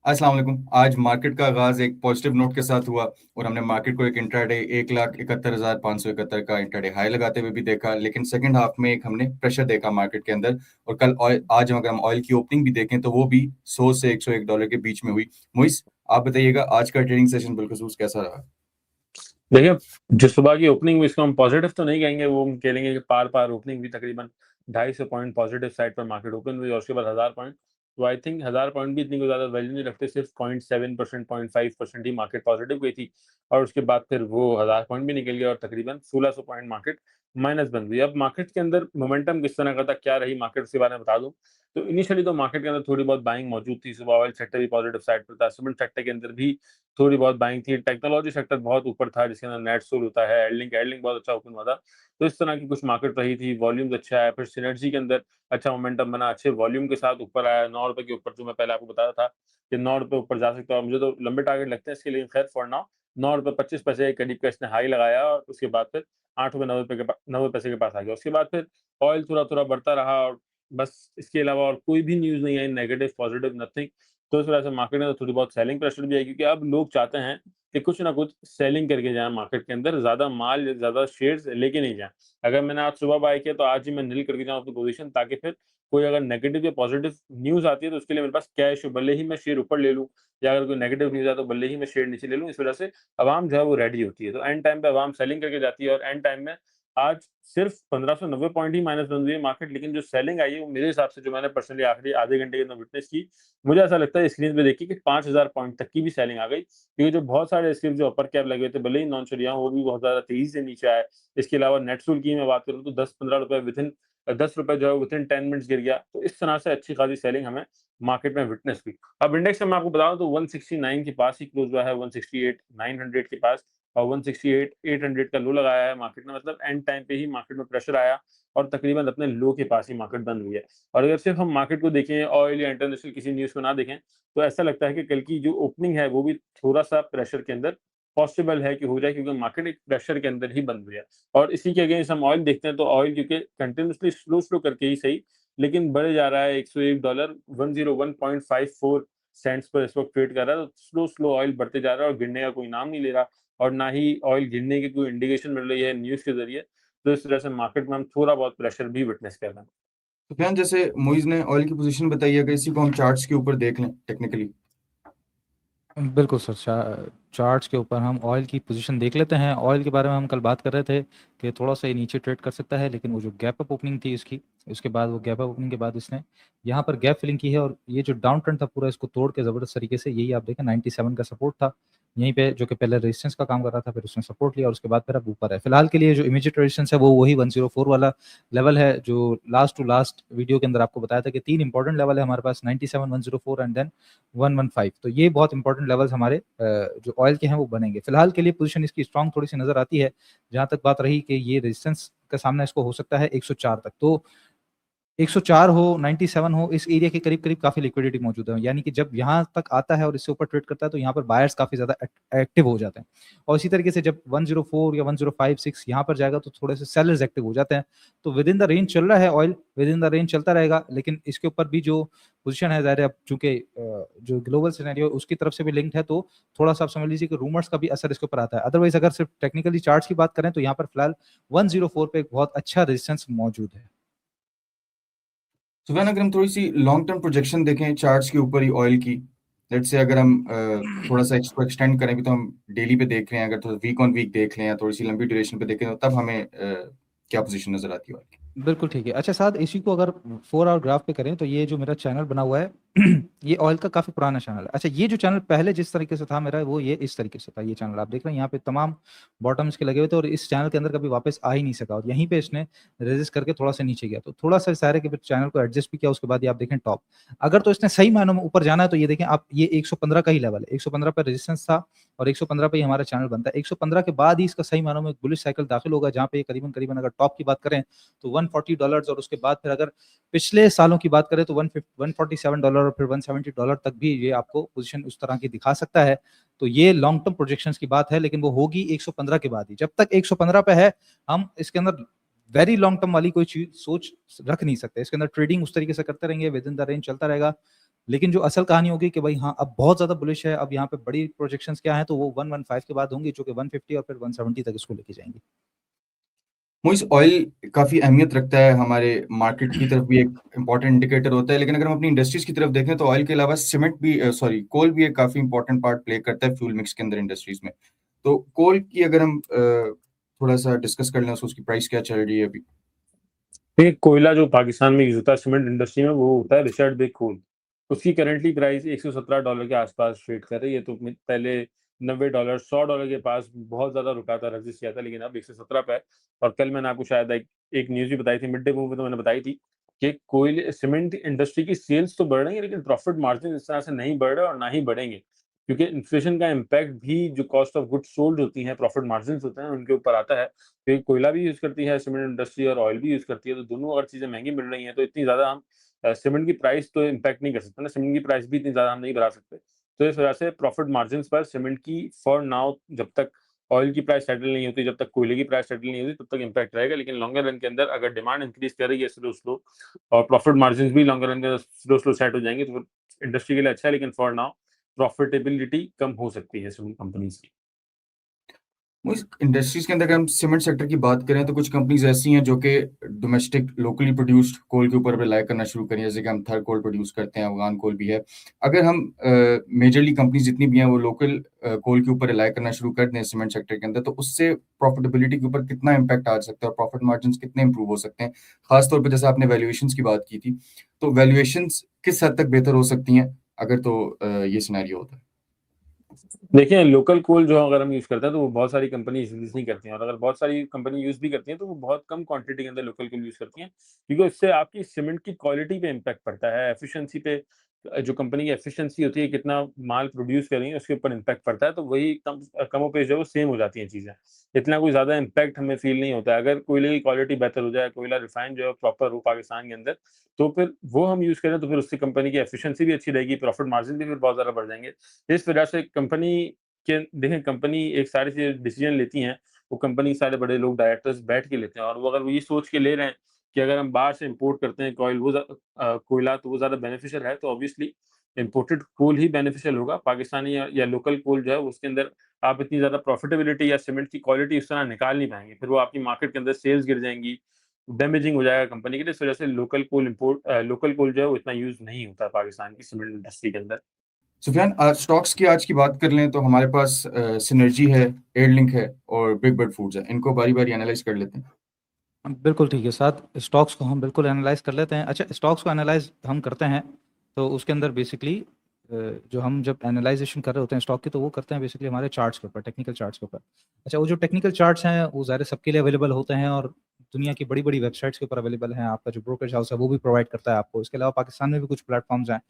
अस्सलाम वालेकुम। आज मार्केट का आगाज एक पॉजिटिव नोट के साथ हुआ और हमने मार्केट को एक इंट्राडे 1,71,571 का इंट्राडे हाई लगाते हुए भी देखा, लेकिन सेकंड हाफ में एक हमने प्रेशर देखा मार्केट के अंदर। और कल आज अगर हम ऑयल की ओपनिंग भी देखें तो वो भी 100 से $101 के बीच में हुई। मोइस, आप बताइएगा आज का ट्रेडिंग सेशन बिलखुसूस कैसा रहा? देखिए, जो सुबह की ओपनिंग हुई इसको हम पॉजिटिव तो नहीं कहेंगे, वो हम कहेंगे कि पार-पार ओपनिंग हुई तकरीबन 250 पॉइंट पॉजिटिव साइड पर मार्केट ओपन हुई और उसके बाद 1000 पॉइंट। तो आई थिंक 1000 पॉइंट भी इतनी कोई ज़्यादा वैल्यू नहीं रखते, सिर्फ 0.7%, 0.5% ही मार्केट पॉजिटिव गई थी और उसके बाद फिर वो 1000 पॉइंट भी निकल गया और तकरीबन 1600 पॉइंट मार्केट माइनस बन गई। अब मार्केट के अंदर मोमेंटम किस तरह का था, क्या रही मार्केट, उसके बारे में बता दूँ। तो इनिशियली तो मार्केट के अंदर थोड़ी बहुत बाइंग मौजूद थी, सुबह ऑयल सेक्टर भी पॉजिटिव साइड पर था, सीमेंट सेक्टर के अंदर भी थोड़ी बहुत बाइंग थी, टेक्नोलॉजी सेक्टर बहुत ऊपर था जिसके अंदर नेटसोल होता है, एडलिंक बहुत अच्छा ओपन हुआ था। तो इस तरह की कुछ मार्केट रही थी, वॉल्यूम्स अच्छा आया, फिर सिनर्जी के अंदर अच्छा मोमेंटम बना, अच्छे वॉल्यूम के साथ ऊपर आया, ₹9 के ऊपर, जो मैं पहले आपको बताया था कि ₹9 ऊपर जा सकता है और मुझे तो लंबे टारगेट लगते हैं इसके लिए, खैर फॉर नाउ ₹9.25 के करीब का इसने हाई लगाया और उसके बाद फिर ₹8.90 90 पैसे के पास आ गया। उसके बाद फिर ऑयल थोड़ा-थोड़ा बढ़ता रहा और बस इसके अलावा और कोई भी न्यूज़ नहीं आई, नेगेटिव, पॉजिटिव, नथिंग। तो इस वजह से मार्केट में तो थोड़ी बहुत सेलिंग प्रेशर भी है क्योंकि अब लोग चाहते हैं कि कुछ ना कुछ सेलिंग करके जाएँ मार्केट के अंदर, ज़्यादा माल, ज़्यादा शेयर्स लेके नहीं जाएँ। अगर मैंने आज सुबह बाय किया तो आज ही मैं नील करके जाऊँ अपनी पोज़ीशन, ताकि फिर कोई अगर नेगेटिव या पॉजिटिव न्यूज़ आती है तो उसके लिए मेरे पास कैश हो, भले ही मैं शेयर ऊपर ले लूँ या अगर कोई नेगेटिव न्यूज़ आए तो भले ही मैं शेयर नीचे ले लूँ। इस वजह से अवाम जो है वो रेडी होती है। तो एंड टाइम पे अवाम सेलिंग करके जाती है और एंड टाइम में आज सिर्फ 1590 पॉइंट ही माइनस बन रही है मार्केट, लेकिन जो सेलिंग आई है वो मेरे हिसाब से, जो मैंने पर्सनली आखिरी आधे घंटे के अंदर विटनेस की, मुझे ऐसा लगता है स्क्रीन पे देखिए कि 5000 पॉइंट तक की भी सेलिंग आ गई, क्योंकि जो बहुत सारे स्क्रीन जो अपर कैप लगे हुए थे, भले ही नॉन शरिया वो भी बहुत ज़्यादा तेज़ी से नीचे आए। इसके अलावा नेटसुल की मैं बात करूँ तो ₹10-15 विथिन ₹10 जो है विथिन 10 मिनट्स गिर गया। तो इस तरह से अच्छी खासी सेलिंग हमें मार्केट में विटनेस हुई। अब इंडेक्स में मैं आपको बताऊँ तो 169 के पास ही क्लोज़ हुआ है, 168,900 के पास और 168,800 का लो लगाया है मार्केट ने, मतलब एंड टाइम पे ही मार्केट में प्रेशर आया और तकरीबन अपने लो के पास ही मार्केट बंद हुई है। और अगर सिर्फ हम मार्केट को देखें, ऑयल या इंटरनेशनल किसी न्यूज़ को ना देखें, तो ऐसा लगता है कि कल की जो ओपनिंग है वो भी थोड़ा-सा प्रेशर के अंदर पॉसिबल है कि हो जाए, क्योंकि मार्केट एक प्रेशर के अंदर ही बंद हुई है। और इसी के अगेंस्ट हम ऑयल देखते हैं तो ऑयल क्योंकि कंटीन्यूअसली स्लो करके ही सही, लेकिन बढ़े जा रहा है, $101 101.54 सेंट्स पर इस वक़्त ट्रेड कर रहा है, तो स्लो ऑयल बढ़ते जा रहा है और गिरने का कोई नाम नहीं ले रहा और ना ही ऑयल गिरने की कोई इंडिकेशन मिल रही है न्यूज़ के ज़रिए। तो इस तरह से मार्केट में हम थोड़ा बहुत प्रेशर भी विटनेस कर रहे हैं। सुफियान, जैसे मोइज़ ने ऑयल की पोजीशन बताई है, अगर इसी को हम चार्ट्स के ऊपर देख लें टेक्निकली। बिल्कुल सर, चार्ट्स के ऊपर हम ऑयल की पोजीशन देख लेते हैं। ऑयल के बारे में हम कल बात कर रहे थे कि थोड़ा सा ये नीचे ट्रेड कर सकता है, लेकिन वो जो गैप अप ओपनिंग थी इसकी, उसके बाद वो गैप अप ओपनिंग के बाद इसने यहाँ पर गैप फिलिंग की है और ये जो डाउन ट्रेंड था पूरा इसको तोड़ के ज़बरदस्त तरीके से, यही आप देखें 97 का सपोर्ट था यहीं पे, जो कि पहले रेजिस्टेंस का काम कर रहा था, फिर उसने सपोर्ट लिया और उसके बाद फिर अब ऊपर है। फिलहाल के लिए जो इमीडिएट रेजिस्टेंस है वो वही 104 वाला लेवल है, जो लास्ट टू लास्ट वीडियो के अंदर आपको बताया था कि 3 इंपॉर्टेंट लेवल है हमारे पास, 97, 104 एंड देन 115। तो ये बहुत इंपॉर्टेंट लेवल्स हमारे जो ऑयल के हैं वो बनेंगे। फिलहाल के लिए पोजीशन इसकी स्ट्रांग थोड़ी सी नजर आती है। जहां तक बात रही कि ये रेजिस्टेंस का सामना इसको हो सकता है 104 तक, तो 104 हो, 97 हो, इस एरिया के करीब-करीब काफ़ी लिक्विडिटी मौजूद है। यानी कि जब यहाँ तक आता है और इससे ऊपर ट्रेड करता है तो यहाँ पर बायर्स काफ़ी ज़्यादा एक्टिव हो जाते हैं। और इसी तरीके से जब 104 या 105-6 यहाँ पर जाएगा तो थोड़े से सेलर्स एक्टिव हो जाते हैं। तो विद इन द रेंज चल रहा है oil, with in the range चलता रहेगा, लेकिन इसके ऊपर भी जो पोज़ीशन है ज़ाहिर है, अब चूँकि जो ग्लोबल सिनेरियो उसकी तरफ से भी लिंक्ड है, तो थोड़ा-सा आप समझ लीजिए कि रूमर्स का भी असर इसके ऊपर आता है। अदरवाइज़ अगर सिर्फ टेक्निकली चार्ट्स की बात करें तो यहाँ पर फिलहाल 104 पे एक बहुत अच्छा रेजिस्टेंस मौजूद है। सुफियान, अगर हम थोड़ी सी लॉन्ग टर्म प्रोजेक्शन देखें चार्ट्स के ऊपर ही ऑयल की, लेट्स से अगर हम थोड़ा सा इसको एक्सटेंड करें भी, तो हम डेली पे देख रहे हैं, अगर थोड़ा वीक ऑन वीक देख लें या थोड़ी सी लंबी ड्यूरेशन पे देखें, तो तब हमें क्या पोजीशन नजर आती है ऑयल की? बिल्कुल ठीक है। अच्छा साथ इसी को अगर 4 आवर ग्राफ पे करें तो ये जो मेरा चैनल बना हुआ है ये ऑयल का काफ़ी पुराना चैनल है। अच्छा, ये जो चैनल पहले जिस तरीके से था मेरा, वो ये इस तरीके से था। ये चैनल आप देख रहे हैं, यहाँ पे तमाम बॉटम्स के लगे हुए थे और इस चैनल के अंदर कभी वापस आ ही नहीं सका और यहीं पे इसने रेजिस्ट करके थोड़ा सा नीचे गया। तो थोड़ा सा सारे के फिर चैनल को एडजस्ट भी किया, उसके बाद ये आप देखें टॉप। अगर तो इसने सही मायनों में ऊपर जाना है तो ये देखें आप, ये 115 का ही लेवल है। 115 पे रेजिस्टेंस था और 115 पे ही हमारा चैनल बनता है। 115 के बाद ही इसका सही मायनों में बुलिश साइकिल दाखिल होगा, जहाँ पे करीबन अगर टॉप की बात करें तो $140, और उसके बाद फिर अगर पिछले सालों की बात करें तो $147 और फिर $170 तक भी ये आपको पोजीशन उस तरह की दिखा सकता है। तो ये लॉन्ग टर्म प्रोजेक्शंस की बात है, लेकिन वो होगी 115 के बाद ही। जब तक 115 पे है, हम इसके अंदर वेरी लॉन्ग टर्म वाली कोई चीज सोच रख नहीं सकते। इसके अंदर ट्रेडिंग उस तरीके से करते रहेंगे, विद इन द रेंज चलता रहेगा। लेकिन जो असल कहानी होगी कि भाई हाँ अब बहुत ज़्यादा बुलिश है, अब यहाँ पे बड़ी प्रोजेक्शंस क्या हैं, तो वो 115 के बाद होंगी, जो कि 150 और फिर 170 तक इसको लेके जाएंगी। मोइस, ऑयल काफ़ी अहमियत रखता है हमारे मार्केट की तरफ भी, एक इम्पॉर्टेंट इंडिकेटर होता है, लेकिन अगर हम अपनी इंडस्ट्रीज की तरफ देखें तो ऑयल के अलावा सीमेंट भी कोल भी एक काफ़ी इंपॉर्टेंट पार्ट प्ले करता है फ्यूल मिक्स के अंदर इंडस्ट्रीज में। तो कोल की अगर हम थोड़ा सा डिस्कस कर लें, उसकी प्राइस क्या चल रही है अभी? देखिए, कोयला जो पाकिस्तान में यूज़ होता है सीमेंट इंडस्ट्री में, वो होता है रिचर्ड बे कोल। उसकी करंटली प्राइस $117 के आसपास ट्रेड कर रही है। तो पहले $90 $100 के पास बहुत ज़्यादा रुका था, रेजिस्ट किया था, लेकिन अब 117 पे है। और कल मैंने आपको शायद एक न्यूज़ भी बताई थी, मिड डे मूव में तो मैंने बताई थी कि कोयले सीमेंट इंडस्ट्री की सेल्स तो बढ़ रही है, लेकिन प्रॉफिट मार्जिन इस तरह से नहीं बढ़ रहे और ना ही बढ़ेंगे। क्योंकि इन्फ्लेशन का इम्पैक्ट भी जो कॉस्ट ऑफ गुड्स सोल्ड होती हैं, प्रॉफिट मार्जिन्स होते हैं, उनके ऊपर आता है। क्योंकि कोयला भी यूज़ करती है सीमेंट इंडस्ट्री और ऑयल भी यूज़ करती है, तो दोनों अगर चीज़ें महँगी मिल रही हैं, तो इतनी ज़्यादा हम सीमेंट की प्राइस तो इम्पैक्ट नहीं कर सकते ना, सीमेंट की प्राइस भी इतनी ज़्यादा हम नहीं बढ़ा सकते। तो इस वजह से प्रॉफिट मार्जिन्स पर सीमेंट की फॉर नाउ, जब तक ऑयल की प्राइस सेटल नहीं होती, जब तक कोयले की प्राइस सेटल नहीं होती, तब तक इम्पैक्ट रहेगा। लेकिन लॉन्गर रन के अंदर अगर डिमांड इंक्रीज़ कर रही है स्लो-स्लो और प्रॉफिट मार्जिन्स भी लॉन्गर रन के अंदर स्लो-स्लो सेट हो जाएँगे, तो फिर इंडस्ट्री के लिए अच्छा है, लेकिन फॉर नाउ प्रॉफिटेबिलिटी कम हो सकती है सीमेंट कंपनीज़ की। इंडस्ट्रीज के अंदर अगर हम सीमेंट सेक्टर की बात करें तो कुछ कंपनीज ऐसी हैं जो कि डोमेस्टिक लोकली प्रोड्यूस्ड कोल के ऊपर रिलाई करना शुरू करें, जैसे कि हम थर कोल प्रोड्यूस करते हैं, अफगान कोल भी है। अगर हम मेजरली कंपनीज जितनी भी हैं वो लोकल कोल के ऊपर रिलाई करना शुरू कर दें सीमेंट सेक्टर के अंदर, तो उससे प्रॉफिटेबिलिटी के ऊपर कितना इम्पैक्ट आ सकता है और प्रॉफिट मार्जिन कितने इंप्रूव हो सकते हैं? खासतौर पर जैसे आपने वैल्यूएशंस की बात की थी, तो वैल्यूएशंस किस हद तक बेहतर हो सकती हैं अगर तो ये सिनेरियो होता है? देखिए, लोकल कोल जो अगर हम यूज़ करते हैं, तो वो बहुत सारी कंपनीज़ यूज़ नहीं करती हैं, और अगर बहुत सारी कंपनी यूज़ भी करती हैं, तो वो बहुत कम क्वांटिटी के अंदर लोकल कोल यूज़ करती हैं। क्योंकि उससे आपकी सीमेंट की क्वालिटी पे इम्पैक्ट पड़ता है, एफिशिएंसी पे, जो कंपनी की एफिशिएंसी होती है, कितना माल प्रोड्यूस कर रही है, उसके ऊपर इम्पैक्ट पड़ता है। तो वही कमोबेश जो है वो सेम हो जाती हैं चीज़ें। इतना कोई ज़्यादा इम्पैक्ट हमें फ़ील नहीं होता है। अगर कोयले की क्वालिटी बेहतर हो जाए, कोयला रिफाइन जो है प्रॉपर हो पाकिस्तान के अंदर, तो फिर वो हम यूज़ करें, तो फिर उससे कंपनी की एफिशिएंसी भी अच्छी रहेगी, प्रॉफिट मार्जिन भी फिर बहुत ज़्यादा बढ़ जाएँगे। इस वजह से कंपनी कि देखें, कंपनी एक सारी चीज़ें डिसीजन लेती हैं, वो कंपनी के सारे बड़े लोग डायरेक्टर्स बैठ के लेते हैं, और वो अगर वो ये सोच के ले रहे हैं कि अगर हम बाहर से इम्पोर्ट करते हैं कोयला, तो वो ज़्यादा बेनिफिशियल है, तो ऑब्वियसली इम्पोर्टेड कोल ही बेनिफिशियल होगा। पाकिस्तानी या लोकल कोल जो है उसके अंदर आप इतनी ज़्यादा प्रॉफिटेबिलिटी या सीमेंट की क्वालिटी उस तरह निकाल नहीं पाएँगे। फिर वो आपकी मार्केट के अंदर सेल्स गिर जाएँगी, डैमेजिंग हो जाएगा कंपनी के लिए। इस वजह से लोकल कोल जो है वो इतना यूज़ नहीं होता है पाकिस्तान की सीमेंट इंडस्ट्री के अंदर। सुफियान, स्टॉक्स की आज की बात कर लें तो हमारे पास सिनर्जी है, एयरलिंक है और बिग बर्ड फूड्स है। इनको बारी-बारी एनालाइज़ कर लेते हैं। बिल्कुल ठीक है, साथ स्टॉक्स को हम बिल्कुल एनालाइज़ कर लेते हैं। अच्छा, स्टॉक्स को एनालाइज़ हम करते हैं, तो उसके अंदर बेसिकली जो हम जब एनालाइज़ेशन कर रहे होते हैं स्टॉक की, तो वो करते हैं बेसिकली हमारे चार्ट्स के ऊपर, टेक्निकल चार्ट्स के ऊपर। अच्छा, वो जो टेक्निकल चार्ट्स हैं, वो ज़ाहिर है सबके लिए अवेलेबल होते हैं और दुनिया की बड़ी-बड़ी वेबसाइट्स के ऊपर अवेलेबल हैं। आपका जो ब्रोकरेज हाउस है, वो भी प्रोवाइड करता है आपको। इसके अलावा पाकिस्तान में भी कुछ प्लेटफ़ॉर्म्स हैं,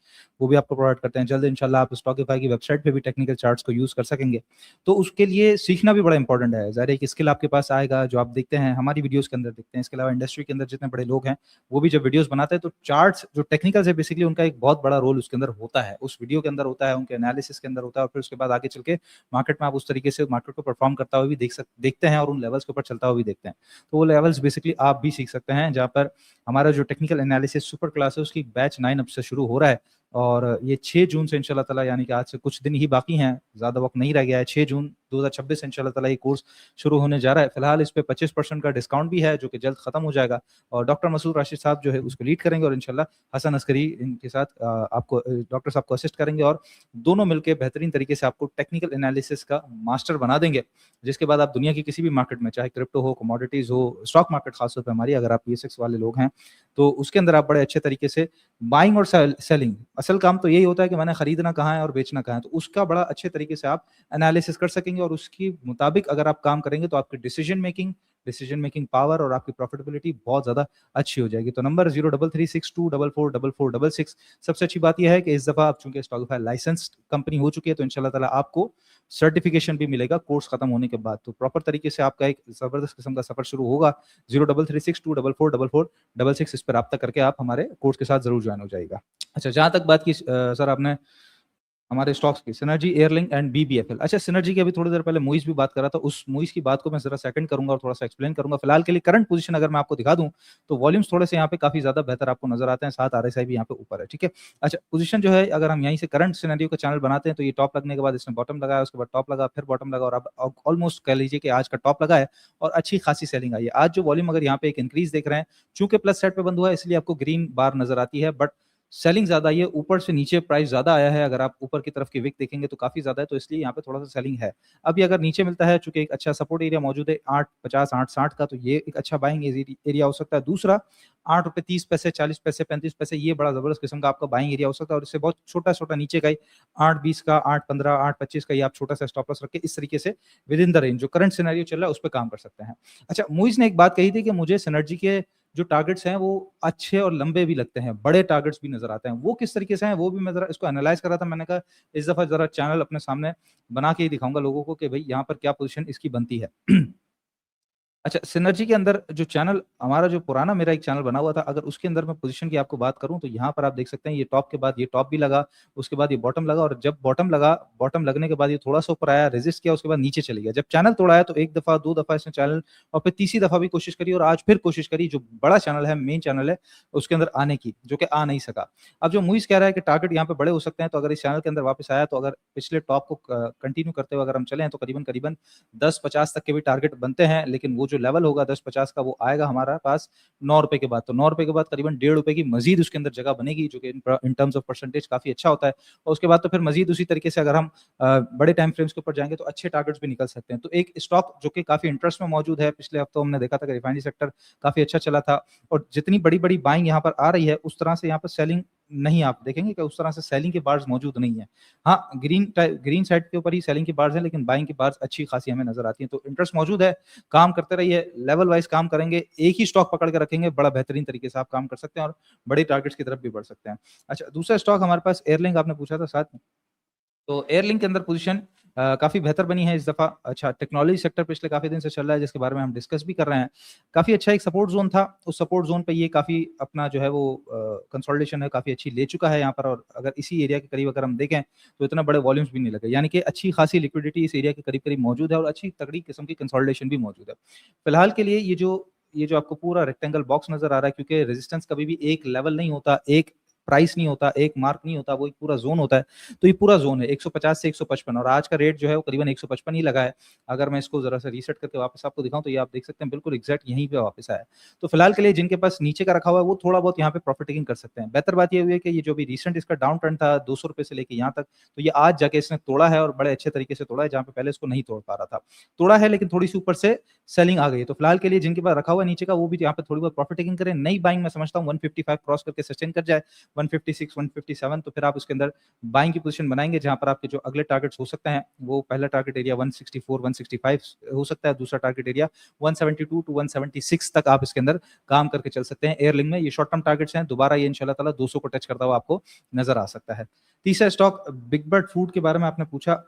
वो भी आपको प्रोवाइड करते हैं। जल्द इंशाल्लाह आप स्टॉकिफ़ाई की वेबसाइट पे भी टेक्निकल चार्ट्स को यूज़ कर सकेंगे। तो उसके लिए सीखना भी बड़ा इंपॉर्टेंट है। ज़ाहिर है एक स्किल आपके पास आएगा, जो आप देखते हैं, हमारी वीडियोज़ के अंदर देखते हैं। इसके अलावा इंडस्ट्री के अंदर जितने बड़े लोग हैं, वो भी जब वीडियोज़ बनाते हैं, तो चार्ट्स जो टेक्निकल्स है बेसिकली उनका एक बहुत बड़ा रोल उसके अंदर होता है। उस वीडियो के अंदर होता है, उनके एनालिसिस के अंदर होता है, और फिर उसके बाद आगे चल के मार्केट में आप उस तरीके से मार्केट को परफ़ॉर्म करता हुआ भी देखते हैं और उन लेवल्स के ऊपर चलता हुआ भी देखते हैं। तो वो लेवल्स बेसिकली आप भी सीख सकते हैं, जहाँ पर हमारा जो टेक्निकल एनालिसिस सुपर क्लास है, उसकी बैच 9 अब से शुरू हो रहा है, और ये 6 जून से इंशाल्लाह ताला, यानी कि आज से कुछ दिन ही बाकी हैं, ज़्यादा वक़्त नहीं रह गया है। 6 जून 2026 से इंशाल्लाह ताला ये कोर्स शुरू होने जा रहा है। फिलहाल इस पे 25% का डिस्काउंट भी है, जो कि जल्द खत्म हो जाएगा, और डॉक्टर मसूद राशिद साहब जो है उसको लीड करेंगे, और इंशाल्लाह हसन अस्करी इनके साथ आपको डॉक्टर साहब को असिस्ट करेंगे, और दोनों मिलके बेहतरीन तरीके से आपको टेक्निकल एनालिसिस का मास्टर बना देंगे। जिसके बाद आप दुनिया की किसी भी मार्केट में, चाहे क्रिप्टो हो, कमोडिटीज़ हो, स्टॉक मार्केट खास तौर पे हमारी, अगर आप पीएसएक्स वाले लोग हैं, तो उसके अंदर आप बड़े अच्छे तरीके से बाइंग और सेलिंग, असल काम तो यही होता है कि मैंने खरीदना कहाँ है और बेचना कहाँ है, तो उसका बड़ा अच्छे तरीके से आप एनालिसिस कर सकेंगे, और उसके मुताबिक अगर आप काम करेंगे, तो आपकी डिसीजन मेकिंग पावर और आपकी प्रॉफिटेबिलिटी बहुत ज़्यादा अच्छी हो जाएगी। तो नंबर 0336244466। सबसे अच्छी बात यह है कि इस दफ़ा आप चूंकि स्टॉकिफाई लाइसेंस्ड कंपनी हो चुकी है, तो इंशाल्लाह ताला आपको सर्टिफिकेशन भी मिलेगा कोर्स खत्म होने के बाद। तो प्रॉपर तरीके से आपका एक ज़बरदस्त किस्म का सफ़र शुरू होगा। 0336244466 इस पर रब्ता करके आप हमारे कोर्स के साथ ज़रूर ज्वाइन हो जाइएगा। अच्छा, जहाँ तक बात की सर आपने हमारे स्टॉक्स की सिनर्जी, एयरलिंक एंड बीबीएफएल। अच्छा, सिनर्जी की अभी थोड़ी देर पहले मुइज भी बात कर रहा था, उस मुइज की बात को मैं जरा सेकंड करूंगा और थोड़ा सा एक्सप्लेन करूंगा। फिलहाल के लिए करंट पोजीशन अगर मैं आपको दिखा दूं तो वॉल्यूम्स थोड़े से यहाँ पे काफी ज्यादा बेहतर आपको नजर आते हैं, साथ आरएसआई भी यहाँ पे ऊपर है, ठीक है। अच्छा, पोजीशन जो है अगर हम यहीं से करंट सिनेरियो का चैनल बनाते हैं तो ये टॉप लगने के बाद इसने बॉटम लगाया, उसके बाद टॉप लगा, फिर बॉटम लगा, और अब ऑलमोस्ट कह लीजिए कि आज का टॉप लगा है और अच्छी खासी सेलिंग आई है। आज जो वॉल्यूम अगर यहाँ पे एक इंक्रीज देख रहे हैं, चूंकि प्लस साइड पे बंद हुआ है इसलिए आपको ग्रीन बार नजर आती है, बट सेलिंग ज्यादा आई है, ऊपर से नीचे प्राइस ज्यादा आया है। अगर आप ऊपर की तरफ की विक देखेंगे तो काफी ज्यादा है, तो इसलिए यहाँ पे थोड़ा सा सेलिंग है। अभी अगर नीचे मिलता है, चूंकि एक अच्छा सपोर्ट एरिया मौजूद है 8.50 8.60 का, तो ये एक अच्छा बाइंग एरिया हो सकता है। दूसरा 8 रुपए 30 पैसे 40 पैसे 35 पैसे, ये बड़ा जबरदस्त किस्म का आपका बाइंग एरिया हो सकता है, और इससे बहुत छोटा छोटा नीचे का ही 8.20 का 8.15 8.25 का, ये आप छोटा सा स्टॉप लॉस रख के इस तरीके से विद इन द रेंज जो करंट सिनेरियो चल रहा है उस पर काम कर सकते हैं। अच्छा, मुइज ने एक बात कही थी कि मुझे सिनर्जी के जो टारगेट्स हैं वो अच्छे और लंबे भी लगते हैं, बड़े टारगेट्स भी नजर आते हैं। वो किस तरीके से हैं वो भी मैं जरा इसको एनालाइज कर रहा था। मैंने कहा इस दफा जरा चैनल अपने सामने बना के ही दिखाऊंगा लोगों को कि भाई यहाँ पर क्या पोजीशन इसकी बनती है। अच्छा, सिनर्जी के अंदर जो चैनल हमारा जो पुराना मेरा एक चैनल बना हुआ था, अगर उसके अंदर मैं पोजीशन की आपको बात करूं तो यहाँ पर आप देख सकते हैं ये टॉप के बाद ये टॉप भी लगा, उसके बाद ये बॉटम लगा, और जब बॉटम लगा, बॉटम लगने के बाद ये थोड़ा सा ऊपर आया, रेजिस्ट किया, उसके बाद नीचे चली गया। जब चैनल तोड़ा है तो एक दफा दो दफा इसने चैनल, और फिर तीसरी दफा भी कोशिश करी, और आज फिर कोशिश करी जो बड़ा चैनल है, मेन चैनल है, उसके अंदर आने की, जो कि आ नहीं सका। अब जो मुइज कह रहा है कि टारगेट यहाँ पे बड़े हो सकते हैं, तो अगर इस चैनल के अंदर वापस आया तो अगर पिछले टॉप को कंटिन्यू करते हुए अगर हम चलें तो करीबन करीबन 10.50 तक के भी टारगेट बनते हैं, लेकिन वो जो लेवल होगा 10.50 का वो आएगा हमारा पास 9 रुपए के बाद। तो 9 रुपए के बाद करीबन 1.5 रुपए की मजीद उसके अंदर जगह बनेगी, जो कि इन टर्म्स ऑफ परसेंटेज काफी अच्छा होता है। और उसके बाद तो फिर मजीद उसी तरीके से अगर हम बड़े टाइम फ्रेम्स के ऊपर जाएंगे तो अच्छे टारगेट्स भी निकल सकते हैं। तो एक स्टॉक जो कि काफी इंटरेस्ट में मौजूद है, पिछले हफ्तों हमने देखा था कि रिफाइनरी सेक्टर काफी अच्छा चला था, और जितनी बड़ी बड़ी बाइंग यहाँ पर आ रही है उस तरह से यहाँ पर सेलिंग नहीं, आप देखेंगे कि उस तरह से सेलिंग के बार्स मौजूद नहीं है। हाँ, ग्रीन साइड के ऊपर ही सेलिंग के बार्स हैं, लेकिन बाइंग की बार्स अच्छी खासी हमें नजर आती है। तो इंटरेस्ट मौजूद है, काम करते रहिए, लेवल वाइज काम करेंगे, एक ही स्टॉक पकड़ के रखेंगे, बड़ा बेहतरीन तरीके से आप काम कर सकते हैं और बड़े टारगेट्स की तरफ भी बढ़ सकते हैं। अच्छा, दूसरा स्टॉक हमारे पास एयरलिंक आपने पूछा था साथ में, तो एयरलिंक के अंदर पोजीशन काफी बेहतर बनी है इस दफा। अच्छा, टेक्नोलॉजी सेक्टर पिछले काफी दिन से चल रहा है, जिसके बारे में हम डिस्कस भी कर रहे हैं। काफी अच्छा एक सपोर्ट जोन था, उस सपोर्ट जोन पे ये काफी अपना जो है वो कंसोलिडेशन है काफी अच्छी ले चुका है यहाँ पर, और अगर इसी एरिया के करीब अगर हम देखें तो इतना बड़े वॉल्यूम्स भी नहीं लगे, यानी कि अच्छी खासी लिक्विडिटी इस एरिया के करीब करीब मौजूद है और अच्छी तगड़ी किस्म की कंसोलिडेशन भी मौजूद है। फिलहाल के लिए ये जो आपको पूरा रेक्टेंगल बॉक्स नजर आ रहा है, क्योंकि रेजिस्टेंस कभी भी एक लेवल नहीं होता, एक प्राइस नहीं होता, एक मार्क नहीं होता, वो एक पूरा जोन होता है। तो ये पूरा जोन है 150 से 155, और आज का रेट जो है वो करीबन 155 ही लगा है। अगर मैं इसको जरा सा रीसेट करके वापस आपको दिखाऊं तो ये आप देख सकते हैं बिल्कुल एग्जैक्ट यहीं पे वापस आया है। तो फिलहाल के लिए जिनके पास नीचे का रखा हुआ है वो थोड़ा बहुत यहाँ पे प्रॉफिट टेकिंग कर सकते हैं। बेहतर बात ये हुई है कि ये जो भी रिसेंट इसका डाउन ट्रेंड था 200 रुपए से लेके यहाँ तक, तो ये आज जाके इसने तोड़ा है और बड़े अच्छे तरीके से तोड़ा है, जहाँ पे पहले इसको नहीं तोड़ पा रहा था। तोड़ा है लेकिन थोड़ी सी ऊपर से सेलिंग आ गई है। तो फिलहाल के लिए जिनके पास रखा हुआ है नीचे का वो भी यहाँ पे थोड़ी बहुत प्रॉफिट टेकिंग करें। नई बाइंग मैं समझता हूँ 155 क्रॉस करके सस्टेन कर जाए 156 157, तो फिर आप उसके अंदर बाइंग की पोजीशन बनाएंगे, जहां पर आपके जो अगले टारगेट्स हो सकते हैं वो पहला टारगेट एरिया 164 165 हो सकता है, दूसरा टारगेट एरिया 172 टू 176 तक आप इसके अंदर काम करके चल सकते हैं। एयरलिंक में ये शॉर्ट टर्म टारगेट्स हैं, दोबारा ये इंशाल्लाह ताला 200 को टच करता हुआ आपको नजर आ सकता है। तीसरा स्टॉक बिग बर्ड फूड के बारे में आपने पूछा।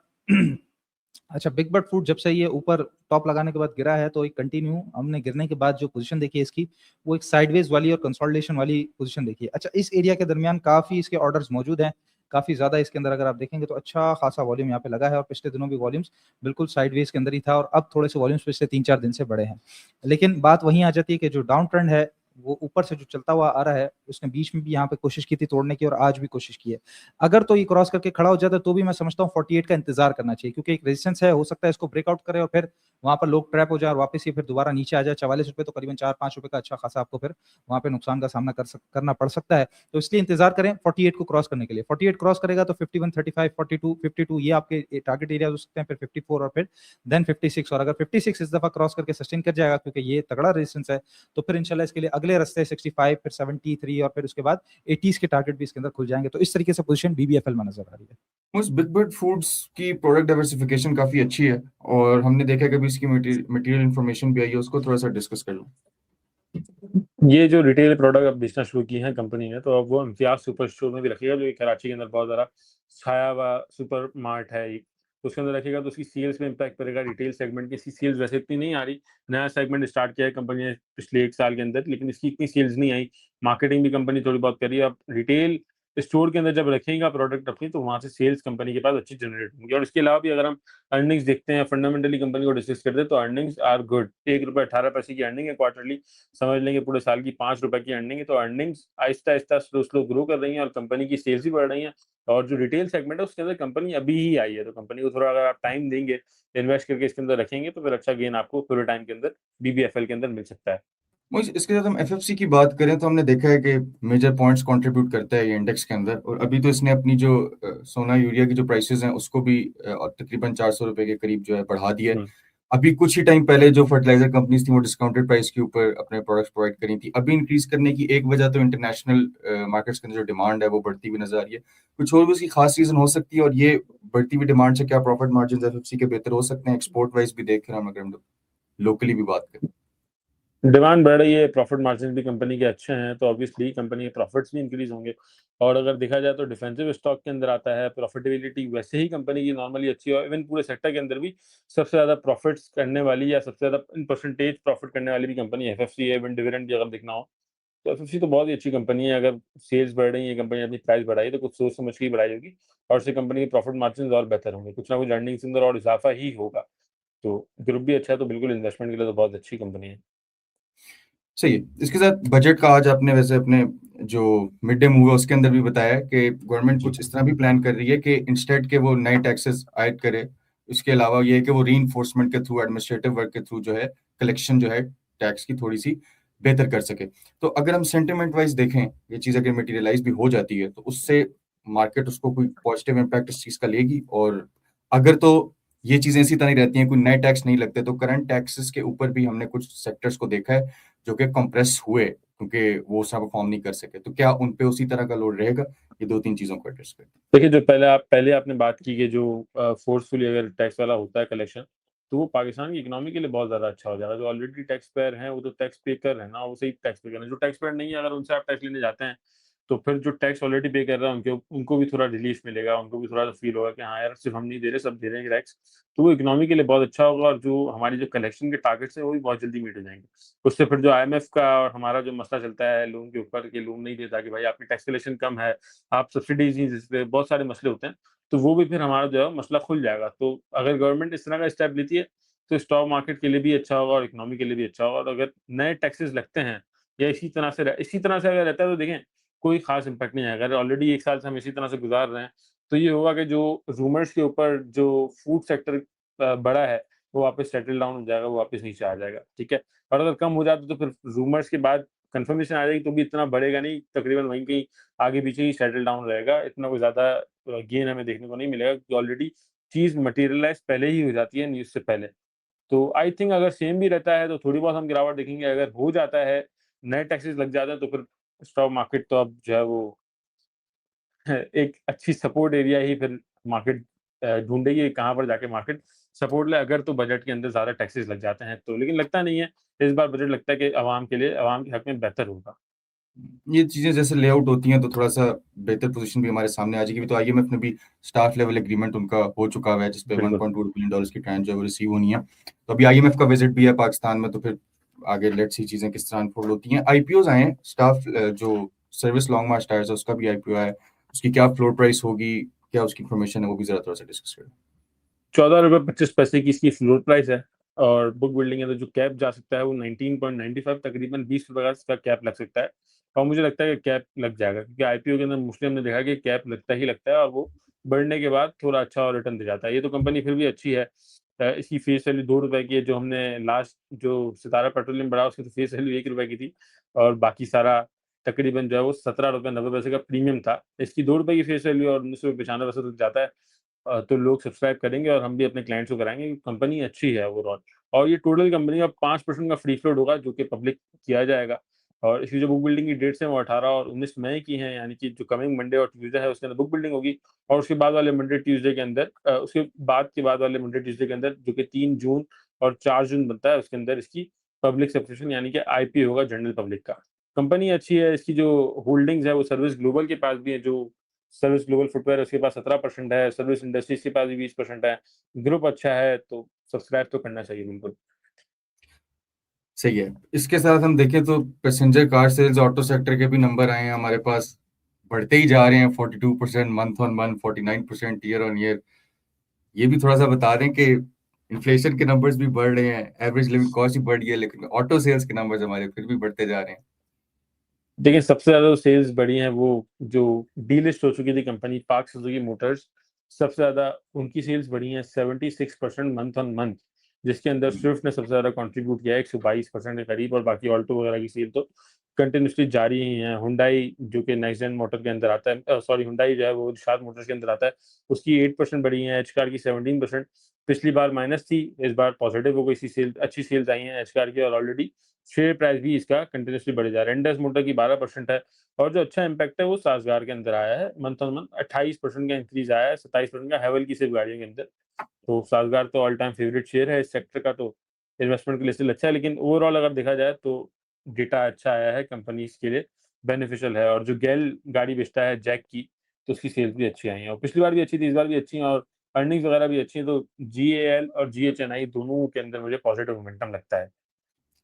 अच्छा, बिग बर्ड फूड जब से ये ऊपर टॉप लगाने के बाद गिरा है तो एक कंटिन्यू हमने गिरने के बाद जो पोजीशन देखी है इसकी, वो एक साइडवेज वाली और कंसोलिडेशन वाली पोजीशन देखी है। अच्छा, इस एरिया के दरमियान काफी इसके ऑर्डर्स मौजूद हैं, काफी ज्यादा इसके अंदर अगर आप देखेंगे तो अच्छा खासा वॉल्यूम यहाँ पे लगा है, और पिछले दिनों भी वॉल्यूम्स बिल्कुल साइडवेज के अंदर ही था, और अब थोड़े से वॉल्यूम्स पिछले 3-4 दिन से बढ़े हैं। लेकिन बात वहीं आ जाती है कि जो डाउन ट्रेंड है वो ऊपर से जो चलता हुआ आ रहा है, उसने बीच में भी यहाँ पे कोशिश की थी तोड़ने की और आज भी कोशिश की है। अगर तो ये क्रॉस करके खड़ा हो जाता है तो भी मैं समझता हूँ 48 का इंतजार करना चाहिए, क्योंकि एक रेजिस्टेंस है, हो सकता है इसको ब्रेकआउट करे और फिर वहां पर लोग ट्रैप हो जाए और वापस ये फिर दोबारा नीचे आ जाए 44 रुपए, तो करीबन 4-5 रुपए का अच्छा खासा आपको फिर वहां पे नुकसान का सामना करना पड़ सकता है। तो इसलिए इंतजार करें 48 को क्रॉस करने के लिए। 48 क्रॉस करेगा तो 51 35 42 52 ये आपके टारगेट एरिया हो सकते हैं, फिर 54 और फिर देन 56। और अगर 56 इस दफा क्रॉस करके सस्टेन कर जाएगा, क्योंकि ये तगड़ा रेजिस्टेंस है, तो फिर इंशाल्लाह इसके लिए अगले रास्ते 65 फिर 73 और फिर उसके बाद 80s के टारगेट भी इसके अंदर खुल जाएंगे। तो इस तरीके से पोजीशन बीबीएफएल में नजर आ रही है। उस बिग बर्ड फूड्स की प्रोडक्ट डाइवर्सिफिकेशन काफी अच्छी है, और हमने देखा कि अभी इसकी मटेरियल इन्फॉर्मेशन भी आई है, उसको थोड़ा सा डिस्कस कर लो। ये जो रिटेल प्रोडक्ट अब बेचना शुरू की है कंपनी ने, तो अब वो इम्तियाज सुपर स्टोर में भी रखेगा, जो कराची के अंदर बहुत ज़्यादा छाया हुआ सुपर मार्ट है। उसके अंदर रखेगा तो उसकी सेल्स में इम्पैक्ट करेगा। रिटेल सेगमेंट की इसकी सेल्स वैसे इतनी नहीं आ रही, नया सेगमेंट स्टार्ट किया है कंपनी ने पिछले 1 साल के अंदर, लेकिन इसकी इतनी सेल्स नहीं आई। मार्केटिंग भी कंपनी थोड़ी बहुत कर रही है। अब रिटेल स्टोर के अंदर जब रखेगा प्रोडक्ट अपनी, तो वहां से सेल्स कंपनी के पास अच्छी जनरेट होंगी। और इसके अलावा भी अगर हम अर्निंग्स देखते हैं, फंडामेंटली कंपनी को डिस्कस करते हैं, तो अर्निंग्स आर गुड। ₹1.18 की अर्निंग है क्वार्टरली, समझ लेंगे पूरे साल की ₹5 की अर्निंग है। तो earnings Aahista Aahista slow slow grow कर रही हैं और कंपनी की सेल्स भी बढ़ रही हैं। और जो रिटेल सेगमेंट है उसके अंदर कंपनी अभी ही आई है, तो कंपनी को थोड़ा अगर आप टाइम देंगे, इन्वेस्ट करके इसके अंदर रखेंगे, तो फिर अच्छा गेन आपको थोड़े टाइम के अंदर बीबीएफएल के अंदर मिल सकता है। मोइज, इसके साथ हम एफएफसी की बात करें तो हमने देखा है कि मेजर पॉइंट्स कंट्रीब्यूट करता है ये इंडेक्स के अंदर। और अभी तो इसने अपनी जो सोना यूरिया की जो प्राइसेस हैं उसको भी तकरीबन ₹400 के करीब जो है बढ़ा दिया है। अभी कुछ ही टाइम पहले जो फर्टिलाइजर कंपनीज थी वो डिस्काउंटेड प्राइस के ऊपर अपने प्रोडक्ट्स प्रोवाइड करी थी। अभी इंक्रीज करने की एक वजह तो इंटरनेशनल मार्केट्स के अंदर जो डिमांड है वो बढ़ती हुई नजर आ रही है। कुछ और भी उसकी खास रीजन हो सकती है, और ये बढ़ती हुई डिमांड से क्या प्रॉफिट मार्जिन एफएफसी के बेहतर हो सकते हैं एक्सपोर्ट वाइज भी देख रहे हैं अगर हम लोकली भी बात करें? डिमांड बढ़ रही है, प्रॉफिट मार्जिन भी कंपनी के अच्छे हैं, तो ऑब्वियसली कंपनी के प्रॉफिट्स भी इंक्रीज होंगे। और अगर देखा जाए तो डिफेंसिव स्टॉक के अंदर आता है, प्रॉफिटेबिलिटी वैसे ही कंपनी की नॉर्मली अच्छी है। इवन पूरे सेक्टर के अंदर भी सबसे ज्यादा प्रॉफिट्स करने वाली या सबसे ज्यादा इन परसेंटेज प्रॉफिट करने वाली भी कंपनी एफएफसी है। इवन डिविडेंड भी अगर देखना हो तो एफएफसी तो बहुत ही अच्छी कंपनी है। अगर सेल्स बढ़ रही है, कंपनी अपनी प्राइस बढ़ाई, तो कुछ सोच समझ के ही बढ़ाई होगी, और उससे कंपनी के प्रॉफिट मार्जिन और बेहतर होंगे, कुछ ना कुछ अर्निंग्स के अंदर और इजाफा ही होगा। तो ग्रुप भी अच्छा है, तो बिल्कुल इन्वेस्टमेंट के लिए तो बहुत अच्छी कंपनी है। सही है। इसके साथ बजट का आज आपने वैसे अपने जो मिड डे मूव है उसके अंदर भी बताया है कि गवर्नमेंट जी। कुछ इस तरह भी प्लान कर रही है कि इंस्टेड के वो नए टैक्सेस आयद करे। इसके अलावा ये है कि वो री इन्फोर्समेंट के थ्रू, एडमिनिस्ट्रेटिव वर्क के थ्रू जो है कलेक्शन जो है टैक्स की थोड़ी सी बेहतर कर सके। तो अगर हम सेंटिमेंट वाइज देखें, ये चीज़ अगर मटेरियलाइज भी हो जाती है तो उससे मार्केट उसको कोई पॉजिटिव इम्पैक्ट इस चीज़ का लेगी। और अगर तो ये चीज़ें इसी तरह रहती हैं, कोई नए टैक्स नहीं लगते, तो करंट टैक्सेस के ऊपर भी हमने कुछ सेक्टर्स को देखा है जो कि कंप्रेस हुए क्योंकि वो उस परफॉर्म नहीं कर सके। तो क्या उन पे उसी तरह का लोड रहेगा? ये 2-3 चीज़ों को एड्रेस करते हैं। देखिए, जो पहले आपने बात की कि जो फ़ोर्सफुली अगर टैक्स वाला होता है कलेक्शन, तो वो पाकिस्तान की इकोनॉमी के लिए बहुत ज़्यादा अच्छा हो जाएगा। जो ऑलरेडी टैक्स पेयर हैं, वो तो टैक्स पे कर रहे हैं ना, वो सही टैक्स पे कर रहे हैं। जो टैक्स पेयर नहीं है, अगर उनसे आप टैक्स लेने जाते हैं, तो फिर जो टैक्स ऑलरेडी पे कर रहे हैं, उनके उनको भी थोड़ा रिलीफ़ मिलेगा, उनको भी थोड़ा-सा फ़ील होगा कि हाँ यार, सिर्फ़ हम नहीं दे रहे, सब दे रहे हैं टैक्स। तो वो इकोनॉमी के लिए बहुत अच्छा होगा, और जो हमारी जो कलेक्शन के टारगेट्स हैं, वो भी बहुत जल्दी मीट हो जाएँगे। उससे फिर जो आईएमएफ का और हमारा जो मसला चलता है लोन के ऊपर, कि लोन नहीं देता, कि भाई आपकी टैक्स कलेक्शन कम है, आप सब्सिडीज़ नहीं दे सकते, बहुत सारे मसले होते हैं। तो वो भी फिर हमारा जो है मसला खुल जाएगा। तो अगर गवर्नमेंट इस तरह का स्टेप लेती है, तो स्टॉक मार्केट के लिए भी अच्छा होगा और इकोनॉमी के लिए भी अच्छा होगा। और अगर नए टैक्सेस लगते हैं या इसी तरह से अगर रहता है, तो देखें कोई ख़ास इम्पैक्ट नहीं आएगा। अगर ऑलरेडी 1 साल से हम इसी तरह से गुज़ार रहे हैं, तो ये होगा कि जो रूमर्स के ऊपर जो फूड सेक्टर बढ़ा है, वो वापस सेटल डाउन हो जाएगा, वो वापस नीचे आ जाएगा, ठीक है? और अगर कम हो जाता है, तो फिर रूमर्स के बाद कन्फर्मेशन आ जाएगी, तो भी इतना बढ़ेगा नहीं, तकरीबन वहीं कहीं आगे-पीछे ही सेटल डाउन रहेगा। इतना कोई ज़्यादा गेन हमें देखने को नहीं मिलेगा, क्योंकि ऑलरेडी चीज़ मटेरियलाइज़ पहले ही हो जाती है न्यूज़ से पहले। तो आई थिंक अगर सेम भी रहता है, तो थोड़ी बहुत हम गिरावट देखेंगे। अगर हो जाता है, नए टैक्सेस लग जाते हैं, तो फिर स्टॉक मार्केट तो अब जो है वो एक अच्छी सपोर्ट एरिया ही फिर मार्केट ढूँढेगी, कहाँ पर जाके मार्केट सपोर्ट ले। अगर तो बजट के अंदर ज़्यादा टैक्सेस लग जाते हैं तो, लेकिन लगता नहीं है। इस बार बजट लगता है कि अवाम के लिए, अवाम के हक में बेहतर होगा। ये चीज़ें जैसे लेआउट होती हैं तो थोड़ा-सा बेहतर पोज़ीशन भी हमारे सामने आ जाएगी। अभी तो आईएमएफ ने भी स्टाफ लेवल एग्रीमेंट उनका हो चुका हुआ है, जिस पे बिल्कुल। $1.2 बिलियन की ट्रांच जो है वो रिसीव होनी है। तो अभी आईएमएफ का विज़िट भी है पाकिस्तान में, तो फिर आगे लेट्स सी चीज़ें किस तरह अनफोल्ड होती हैं। आईपीओज़ आए हैं, जो सर्विस लॉन्ग मार्च टायर्स है उसका भी आईपीओ आया है। उसकी क्या फ्लोर प्राइस होगी, क्या उसकी इन्फॉर्मेशन है, वो भी ज़रा थोड़ा-सा डिस्कस करें। ₹14.25 की इसकी फ्लोर प्राइस है, और बुक बिल्डिंग है, तो जो कैप जा सकता है वो 19.95, तकरीबन ₹20 का इसका कैप लग सकता है। और मुझे लगता है कि कैप लग जाएगा, क्योंकि आईपीओ के अंदर मोस्टली हमने देखा कि कैप लगता ही लगता है, और वो बढ़ने के बाद थोड़ा अच्छा और रिटर्न दे जाता है। ये तो कंपनी फिर भी अच्छी है। इसकी फेस वैल्यू ₹2 की है। जो हमने लास्ट जो सितारा पेट्रोलियम बढ़ा, उसकी तो फेस वैल्यू ₹1 की थी, और बाकी सारा तकरीबन जो है वो ₹17.90 का प्रीमियम था। इसकी ₹2 की फेस वैल्यू और ₹19.95 तक जाता है। तो लोग सब्सक्राइब करेंगे, और हम भी अपने क्लाइंट्स को कराएँगे, क्योंकि कंपनी अच्छी है ओवरऑल। और ये टोटल कंपनी का 5% का फ्री फ्लोट होगा, जो कि पब्लिक किया जाएगा। और इसकी जो बुक बिल्डिंग की डेट्स हैं वो 18 और 19 मई की हैं, यानी कि जो कमिंग मंडे और ट्यूसडे है उसके अंदर बुक बिल्डिंग होगी। और उसके बाद वाले मंडे ट्यूसडे के अंदर उसके बाद वाले मंडे ट्यूसडे के अंदर, जो कि 3 जून और 4 जून बनता है, उसके अंदर इसकी पब्लिक सब्सक्रिप्शन यानी कि आईपीओ होगा जनरल पब्लिक का। कंपनी अच्छी है, इसकी जो होल्डिंग्स है वो सर्विस ग्लोबल के पास भी है। जो सर्विस ग्लोबल फुटवेयर है उसके पास 17% है, सर्विस इंडस्ट्रीज के पास भी 20% है। ग्रुप अच्छा है, तो सब्सक्राइब तो करना चाहिए बिल्कुल। सही है। इसके साथ हम देखें तो passenger car sales auto sector के भी नंबर आए हैं हमारे पास। बढ़ते ही जा रहे हैं, 42% month on month, 49% year on year. ये भी थोड़ा सा बता दें कि इन्फ्लेशन के नंबर्स भी बढ़ रहे हैं, एवरेज लिविंग कॉस्ट भी बढ़ गई है, लेकिन ऑटो सेल्स के नंबर्स हमारे फिर भी बढ़ते जा रहे हैं। देखिए, सबसे ज़्यादा जो सेल्स बढ़ी हैं वो जो डीलिस्ट हो चुकी थी कंपनी पार्क सुजुकी मोटर्स, सबसे ज़्यादा उनकी सेल्स बढ़ी हैं 76% मंथ ऑन मंथ, जिसके अंदर स्विफ्ट ने सबसे ज़्यादा कंट्रीब्यूट किया है 122% के करीब, और बाकी ऑल्टो वगैरह की सेल तो कंटिन्यूअसली जारी ही है। हुंडई जो कि नेक्स्ट जेन मोटर के अंदर आता है, सॉरी हुंडई जो है वो शाद मोटर्स के अंदर आता है, उसकी 8% बढ़ी है, एच कार की 17%। पिछली बार माइनस थी, इस बार पॉजिटिव हो गई, सी सेल अच्छी सेल्स आई हैं एच कार की, और ऑलरेडी शेयर प्राइस भी इसका कंटिन्यूअसली बढ़े जा रहा है। इंडस मोटर की 12% है, और जो अच्छा इम्पैक्ट है वो सासगार के अंदर आया है। मंथ ऑन मंथ 28% का इंक्रीज आया है, 27% का हेवल की सिर्फ गाड़ियों के अंदर। तो सासगार तो ऑल टाइम फेवरेट शेयर है इस सेक्टर का, तो इन्वेस्टमेंट के लिए स्टिल अच्छा है, लेकिन ओवरऑल अगर देखा जाए तो डेटा अच्छा आया है, कंपनीज के लिए बेनिफिशियल है। और जो गेल गाड़ी बेचता है जैक की, तो उसकी सेल्स भी अच्छी आई हैं, और पिछली बार भी अच्छी थी, इस बार भी अच्छी हैं, और अर्निंग्स वगैरह भी अच्छी हैं। तो जीएएल और जीएचएनआई दोनों के अंदर मुझे पॉजिटिव मोमेंटम लगता है।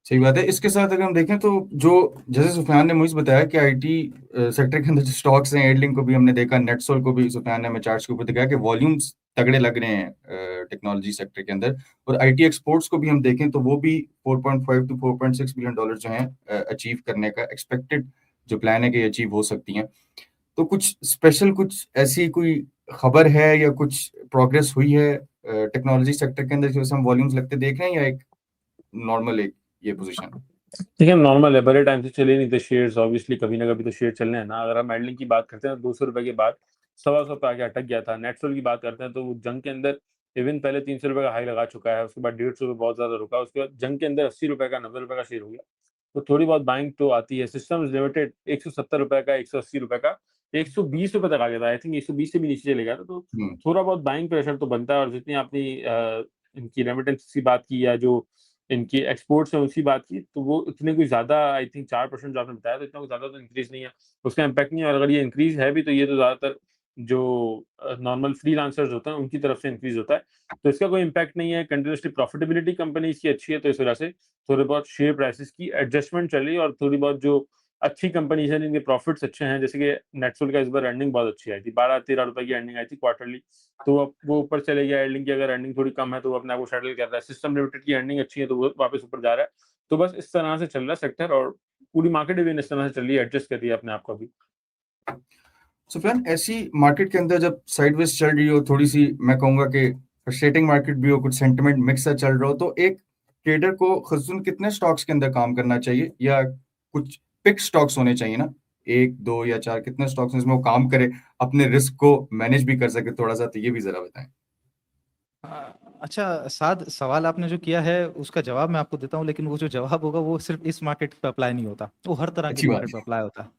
सही बात है। इसके साथ अगर हम देखें तो जो जैसे सुफियान ने मुझे बताया कि आईटी सेक्टर के अंदर जो स्टॉक्स हैं, एडलिंक को भी हमने देखा, नेटसोल को भी सुफियान ने हमें चार्ट्स के ऊपर दिखाया कि वॉल्यूम्स तगड़े लग रहे हैं टेक्नोलॉजी सेक्टर के अंदर। और आईटी एक्सपोर्ट्स को भी हम देखें तो वो भी 4.5 टू 4.6 बिलियन डॉलर जो हैं अचीव करने का एक्सपेक्टेड जो प्लान है कि अचीव हो सकती हैं। तो कुछ स्पेशल, कुछ ऐसी कोई खबर है या कुछ प्रोग्रेस हुई है टेक्नोलॉजी सेक्टर के अंदर जो हम वॉल्यूम्स लगते देख रहे हैं, या एक नॉर्मल एक ये पोजीशन? देखिए, नॉर्मल है, बड़े टाइम से चले नहीं थे शेयर्स, ऑब्वियसली कभी ना कभी तो शेयर चलने हैं ना। अगर हम हैंडलिंग की बात करते हैं, 200 रुपए के बाद 125 पे आके अटक गया था। नेटसोल की बात करते हैं तो वो जंग के अंदर इवन पहले 300 रुपए का हाई लगा चुका है, उसके बाद 150 पे बहुत ज्यादा रुका, उसके बाद जंग के अंदर 80 रुपए का, 90 रुपए का शेयर हो गया। तो थोड़ी बहुत बाइंग तो आती है। सिस्टम्स लिमिटेड 170 रुपए का, 180 रुपए का, 120 रुपए तक आ गया था, आई थिंक 120 से भी नीचे चले गया था। तो थोड़ा बहुत बाइंग प्रेशर तो बनता है। और जितनी आपने इनकी रेमिटेंस की बात की, या जो इनकी एक्सपोर्ट्स है उसकी बात की, तो वो इतने कोई ज़्यादा, आई थिंक 4% जो आपने बताया, तो इतना कोई ज़्यादा तो इंक्रीज़ नहीं है, उसका इम्पैक्ट नहीं है। और अगर ये इंक्रीज़ है भी, तो ये तो ज़्यादातर जो नॉर्मल फ्रीलांसर्स होते हैं उनकी तरफ से इंक्रीज़ होता है, तो इसका कोई इम्पैक्ट नहीं है। कंटिन्यूअसली प्रॉफिटेबिलिटी कंपनीज़ की अच्छी है, तो इस वजह से थोड़े बहुत शेयर प्राइसेज़ की एडजस्टमेंट चल रही है। और थोड़ी बहुत जो अच्छी कंपनीज़ हैं जिनके प्रॉफिट्स अच्छे हैं, जैसे कि नेटसुल का इस बार अर्निंग बहुत अच्छी आई थी, 12-13 रुपए की अर्निंग आई थी क्वार्टरली, तो अब वो ऊपर चले गया। एयरलिंक की अगर अर्निंग थोड़ी कम है तो वो अपने आप को सेटल कर रहा है। सिस्टम लिमिटेड की अर्निंग अच्छी है तो वो वापस ऊपर जा रहा है। तो बस इस तरह से चल रहा है सेक्टर, और पूरी मार्केट भी इस तरह से चल रही है, एडजस्ट कर रही है अपने आप को अभी। सुफियान, ऐसी मार्केट के अंदर जब साइडवेज चल रही हो, थोड़ी सी मैं कहूंगा कि फ्रस्ट्रेटिंग मार्केट भी हो, कुछ सेंटिमेंट मिक्स सा चल रहा हो, तो एक ट्रेडर को खसून कितने स्टॉक्स के अंदर काम करना चाहिए, या कुछ पिक स्टॉक्स होने चाहिए ना, 1, 2 या 4, कितने स्टॉक्स जिसमें वो काम करे, अपने रिस्क को मैनेज भी कर सके थोड़ा सा, तो ये भी जरा बताएं। अच्छा साद, सवाल आपने जो किया है उसका जवाब मैं आपको देता हूँ, लेकिन वो जो जवाब होगा वो सिर्फ इस मार्केट पे अप्लाई नहीं होता, वो हर तरह की अच्छी बात मार्केट पे है। अप्लाई होता है।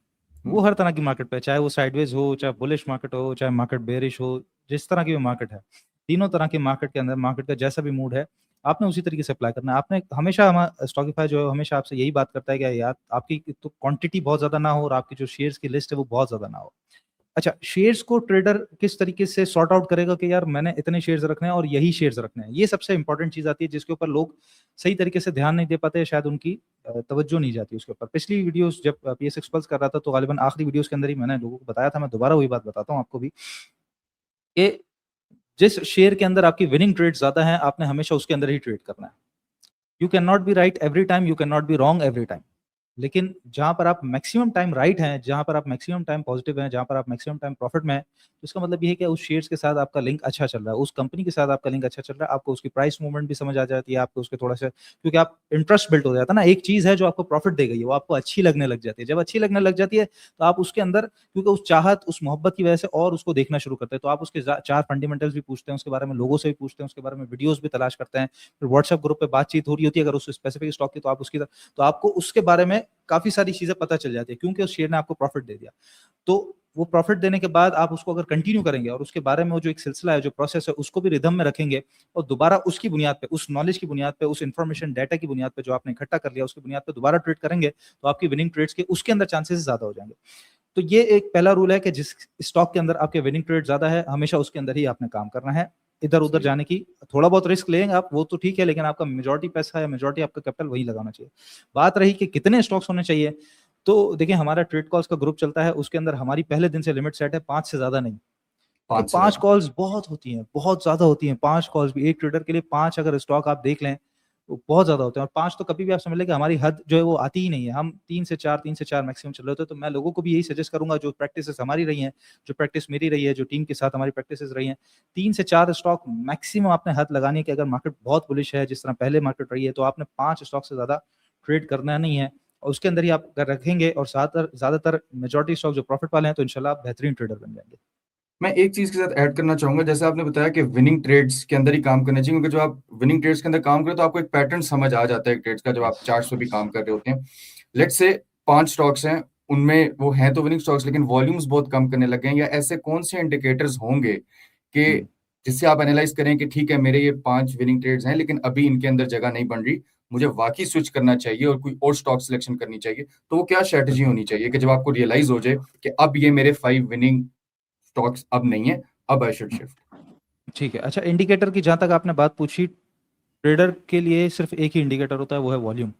वो हर तरह की मार्केट पे, चाहे वो साइडवेज हो, चाहे बुलिश मार्केट हो, चाहे मार्केट बेरिश हो, जिस तरह की भी मार्केट है, तीनों तरह की मार्केट के अंदर मार्केट का जैसा भी मूड है, आपने उसी तरीके से अप्लाई करना है। आपने हमेशा, हमारा स्टॉकीफाई जो है हमेशा आपसे यही बात करता है कि यार आपकी तो क्वांटिटी बहुत ज्यादा ना हो और आपकी जो शेयर्स की लिस्ट है वो बहुत ज्यादा ना हो। अच्छा, शेयर्स को ट्रेडर किस तरीके से सॉर्ट आउट करेगा कि यार मैंने इतने शेयर्स रखने हैं और यही शेयर्स रखने हैं, ये सबसे इंपॉर्टेंट चीज आती है जिसके ऊपर लोग सही तरीके से ध्यान नहीं दे पाते, शायद उनकी तवज्जो नहीं जाती उसके ऊपर। पिछली वीडियोस जब पीएस एक्सपल्स कर रहा था तो गालिबन आखिरी वीडियोस के अंदर ही मैंने लोगों को बताया था, मैं दोबारा वही बात बताता हूँ आपको भी, कि जिस शेयर के अंदर आपकी विनिंग ट्रेड ज्यादा है आपने हमेशा उसके अंदर ही ट्रेड करना है। You can not be right every time, you can not be wrong every time, लेकिन जहां पर आप मैक्सिमम टाइम राइट हैं, जहां पर आप मैक्सिमम टाइम पॉजिटिव हैं, जहां पर आप मैक्सिमम टाइम प्रॉफिट में हैं, तो इसका मतलब ये है कि उस शेयर्स के साथ आपका लिंक अच्छा चल रहा है, उस कंपनी के साथ आपका लिंक अच्छा चल रहा है, आपको उसकी प्राइस मूवमेंट भी समझ आ जाती है, आपको उसके थोड़ा सा, क्योंकि आप इंटरेस्ट बिल्ड हो जाता है ना, एक चीज है जो आपको प्रॉफिट दे गई है वो आपको अच्छी लगने लग जाती है, जब अच्छी लगने लग जाती है तो आप उसके अंदर, क्योंकि उस चाहत, उस मोहब्बत की वजह से और उसको देखना शुरू करते हैं, तो आप उसके चार फंडामेंटल्स भी पूछते हैं, उसके बारे में लोगों से भी पूछते हैं, उसके बारे में वीडियोस भी तलाश करते हैं, फिर व्हाट्सएप ग्रुप पे बातचीत हो रही होती है अगर उस स्पेसिफिक स्टॉक की, तो आप उसकी, तो आपको उसके बारे में काफी सारी चीजें पता चल जाती है, क्योंकि उस शेयर ने आपको प्रॉफिट दे दिया। तो वो प्रॉफिट देने के बाद आप उसको अगर कंटिन्यू करेंगे और उसके बारे में वो जो एक सिलसिला है, जो प्रोसेस है, उसको भी रिदम में रखेंगे, और दोबारा उसकी बुनियाद पे, उस नॉलेज की बुनियाद पे, उस इन्फॉर्मेशन डाटा की बुनियाद पे जो आपने इकट्ठा कर लिया उसकी बुनियाद पे दोबारा ट्रेड करेंगे, तो आपकी विनिंग ट्रेड्स के उसके अंदर चांसेस ज्यादा हो जाएंगे। तो ये एक पहला रूल है कि जिस स्टॉक के अंदर आपके विनिंग ट्रेड ज्यादा है, हमेशा उसके अंदर ही आपने काम करना है। इधर उधर जाने की, थोड़ा बहुत रिस्क लेंगे आप वो तो ठीक है, लेकिन आपका मेजॉरिटी पैसा या मेजॉरिटी आपका कैपिटल वही लगाना चाहिए। बात रही कि कितने स्टॉक्स होने चाहिए, तो देखिए हमारा ट्रेड कॉल्स का ग्रुप चलता है, उसके अंदर हमारी पहले दिन से लिमिट सेट है 5 से ज्यादा नहीं। तो 5 से 5 ज्यादा। कॉल्स बहुत होती हैं, बहुत ज्यादा होती हैं। 5 कॉल्स भी एक ट्रेडर के लिए 5 अगर स्टॉक आप देख लें तो बहुत ज्यादा होते हैं। और 5 तो कभी भी आप समझ लें कि हमारी हद जो है वो आती ही नहीं है। हम 3 से 4 मैक्सिमम चल रहे होते हैं। तो मैं लोगों को भी यही सजेस्ट करूंगा, जो प्रैक्टिसेस हमारी रही हैं, जो प्रैक्टिस मेरी रही है, जो टीम के साथ हमारी प्रैक्टिसेस रही हैं, 3 से 4 स्टॉक मैक्सिमम आपने हद लगानी है कि अगर मार्केट बहुत बुलिश है जिस तरह पहले मार्केट रही है, तो आपने 5 स्टॉक से ज्यादा ट्रेड करना नहीं है। और उसके अंदर ही आप अगर रखेंगे और ज्यादातर मेजॉरिटी स्टॉक जो प्रॉफिट वाले हैं, तो इंशाल्लाह आप बेहतरीन ट्रेडर बन जाएंगे। मैं एक चीज के साथ ऐड करना चाहूंगा, जैसे आपने बताया कि विनिंग ट्रेड्स के अंदर ही काम करना चाहिए, क्योंकि जो आप विनिंग ट्रेड्स के अंदर काम करें तो आपको एक पैटर्न समझ आ जाता है ट्रेड्स का, जब आप चार्ट्स पे भी काम कर रहे होते हैं। लेट्स से 5 स्टॉक्स हैं, उनमें वो हैं तो विनिंग स्टॉक्स, लेकिन वॉल्यूम्स बहुत कम करने लग गए हैं, या ऐसे कौन से इंडिकेटर्स होंगे कि जिससे आप एनालाइज करें कि ठीक है मेरे ये 5 विनिंग ट्रेड्स हैं, लेकिन अभी इनके अंदर जगह नहीं बन रही, मुझे वाकई स्विच करना चाहिए और कोई और स्टॉक सिलेक्शन करनी चाहिए, तो वो क्या स्ट्रेटजी होनी चाहिए कि जब आपको रियलाइज हो जाए कि अब ये मेरे 5 विनिंग स्टॉक्स अब नहीं है, अब आई शुड शिफ्ट? ठीक है। अच्छा, इंडिकेटर की जहां तक आपने बात पूछी, ट्रेडर के लिए सिर्फ एक ही इंडिकेटर होता है, वो है वॉल्यूम।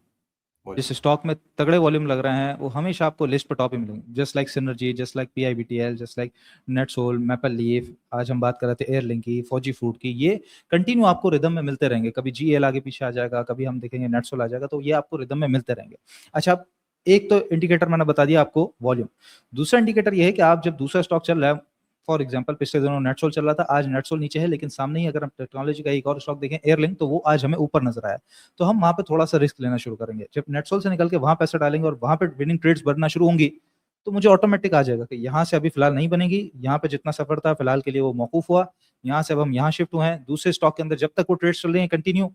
जिस स्टॉक में तगड़े वॉल्यूम लग रहे हैं वो हमेशा आपको लिस्ट पर टॉप ही मिलेंगे, just like Synergy, just like PIBTL, just like Netsol, Maple Leaf, आज हम बात कर रहे थे एयरलिंक की, फौजी फूड की। ये कंटिन्यू आपको रिदम में मिलते रहेंगे। कभी जीएल आगे पीछे आ जाएगा, कभी हम देखेंगे नेटसोल आ जाएगा, तो ये आपको रिदम में मिलते रहेंगे। अच्छा, एक तो इंडिकेटर मैंने बता दिया आपको वॉल्यूम। दूसरा इंडिकेटर ये है कि आप जब दूसरा स्टॉक चल रहा है, फॉर एग्जांपल पिछले दिनों नेटसोल चल रहा था, आज नेटसोल नीचे है, लेकिन सामने ही अगर हम टेक्नोलॉजी का एक और स्टॉक देखें एयरलिंक, तो वो आज हमें ऊपर नजर आया, तो हम वहां पे थोड़ा सा रिस्क लेना शुरू करेंगे। जब नेटसोल से निकल के वहां पैसा डालेंगे और वहां पे विनिंग ट्रेड्स बनना शुरू होंगी, तो मुझे ऑटोमेटिक आ जाएगा कि यहाँ से अभी फिलहाल नहीं बनेगी, यहाँ पे जितना सफर था फिलहाल के लिए वो मौकूफ हुआ, यहाँ से अब हम यहाँ शिफ्ट हुए हैं दूसरे स्टॉक के अंदर। जब तक वो ट्रेड्स चल रही हैं कंटिन्यू,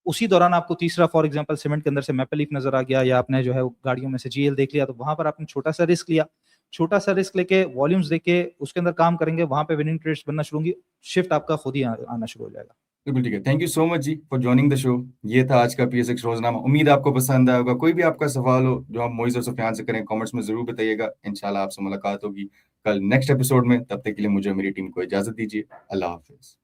उसी दौरान आपको तीसरा फॉर एग्जांपल सीमेंट के अंदर से मैपल लीफ नजर आ गया, या आपने जो है वो गाड़ियों में से जीएल देख लिया, तो वहां पर आपने छोटा सा रिस्क लिया। छोटा सा रिस्क लेके वॉल्यूम्स देके उसके अंदर काम करेंगे, वहां पे विनिंग ट्रेड्स बनना शुरू होंगी, शिफ्ट आपका खुद ही आना शुरू हो जाएगा। बिल्कुल ठीक है। Thank you so much ji for joining the show. ये था आज का PSX रोजनामा। उम्मीद है आपको पसंद आया होगा। कोई भी आपका सवाल हो जो आप मोइज और सुफियान से करें, कमेंट्स में जरूर बताइएगा। इंशाल्लाह आपसे मुलाकात होगी कल नेक्स्ट एपिसोड में। तब तक के लिए मुझे और मेरी टीम को इजाजत दीजिए। अल्लाह हाफिज।